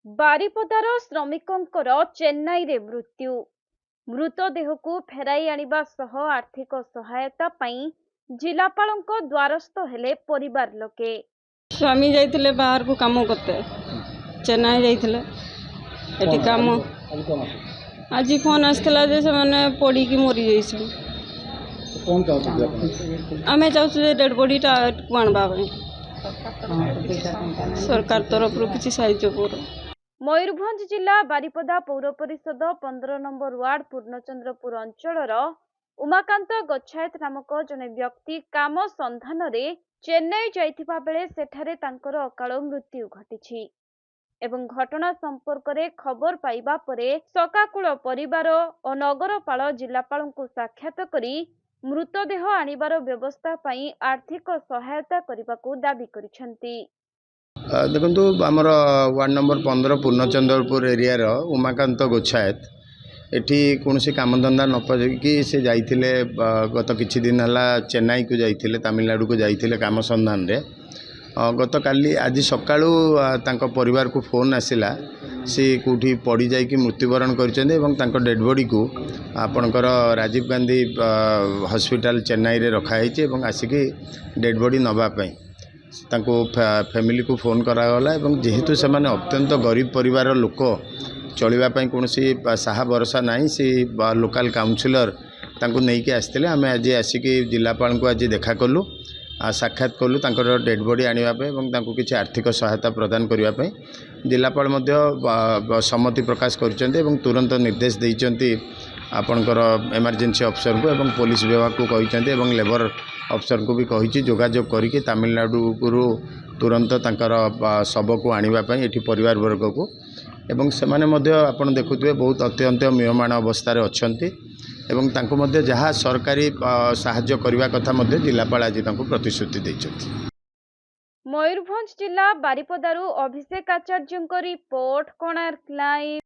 बारिपदार श्रमिकंकर चेन्नई रे मृत्यु। मृतदेहକୁ ଫେରାଇ ଆଣିବା ସହ आर्थिक सहायता ପାଇଁ जिलापालଙ୍କ द्वारस्थ हेले परिवार लोके। स्वामी जाइथिले बाहर को काम करते चेन्नई जाइथिले एटी काम आज फोन आसला जे से माने पड़ी की मरी जाइछन। कौन चाहते हैं आमे चाहू जे डेड बॉडी टा आणबा सरकार तरफ किसी साहाय्य करो। मयूरभंज जिला बारिपदा पौर परिषद 15 नंबर वार्ड पूर्णचंद्रपुर अंचलर उमाकांत गच्छायत नामक जने व्यक्ति काम संधान रे चेन्नई जाइथिबा बेले सेठारे तांकर अकाल मृत्यु घटिछि एवं घटना संपर्क रे खबर पाइबा परे सकाकुल परिवार और नगरपाल जिलापालଙ୍କୁ साक्षात करी मृतदेह आनिबार व्यवस्था पई आर्थिक सहायता करबाकू दाबी करिसेंती। देखो आमर वार्ड नंबर 15 पूर्णचंद्रपुर एरिया उमाकांत गोच्छायत एठी कौन कामधंदा न पाइकी से जाइथिले गत किछि दिन हला चेन्नई को जाइथिले तमिलनाडु को जाइथिले काम संधान रे। गत काली आज सकाळू तांको परिवार को फोन आसिला सी कोठी पड़ी जाइकी मृत्युवरण करछन्ते एवं तांको डेड बॉडी को आपणकर राजीव गांधी हॉस्पिटल चेन्नई रे रखा हैछि एवं आसिकी डेड बॉडी नबा पई तांको फैमिली को फोन करागला एवं जेहेतु से माने अत्यंत गरीब परिवार लोक चलवाई कौन साहा भरोसा ना सी लोकल काउंसिलर तांको नहीं आसते आम आज आसिकी जिलापाल को आज देखा कलु साक्षात कलु तांकर डेड बॉडी आने किसी आर्थिक सहायता प्रदान करने जिलापाल सम्मति प्रकाश कर तुरंत निर्देश देइचंती आपणकर इमरजेंसी अफसर को एवं पुलिस विभाग को कहते लेबर अफसर को भी कही जोगाजोग करके तमिलनाडु को तुरंत तांकर शव को आने ये परिवार वर्ग को एवं से माने मध्य आपण देखुथिबे बहुत अत्यंत म्रियमाण अवस्था अच्छी एवं तांको मध्य जहाँ सरकारी साहाय्य करने कथा मध्य जिलापाल आज तांको प्रतिश्रुति दैछथि। मयूरभंज जिला बारिपदारू अभिषेक आचार्य रिपोर्ट कोणार्क लाइव।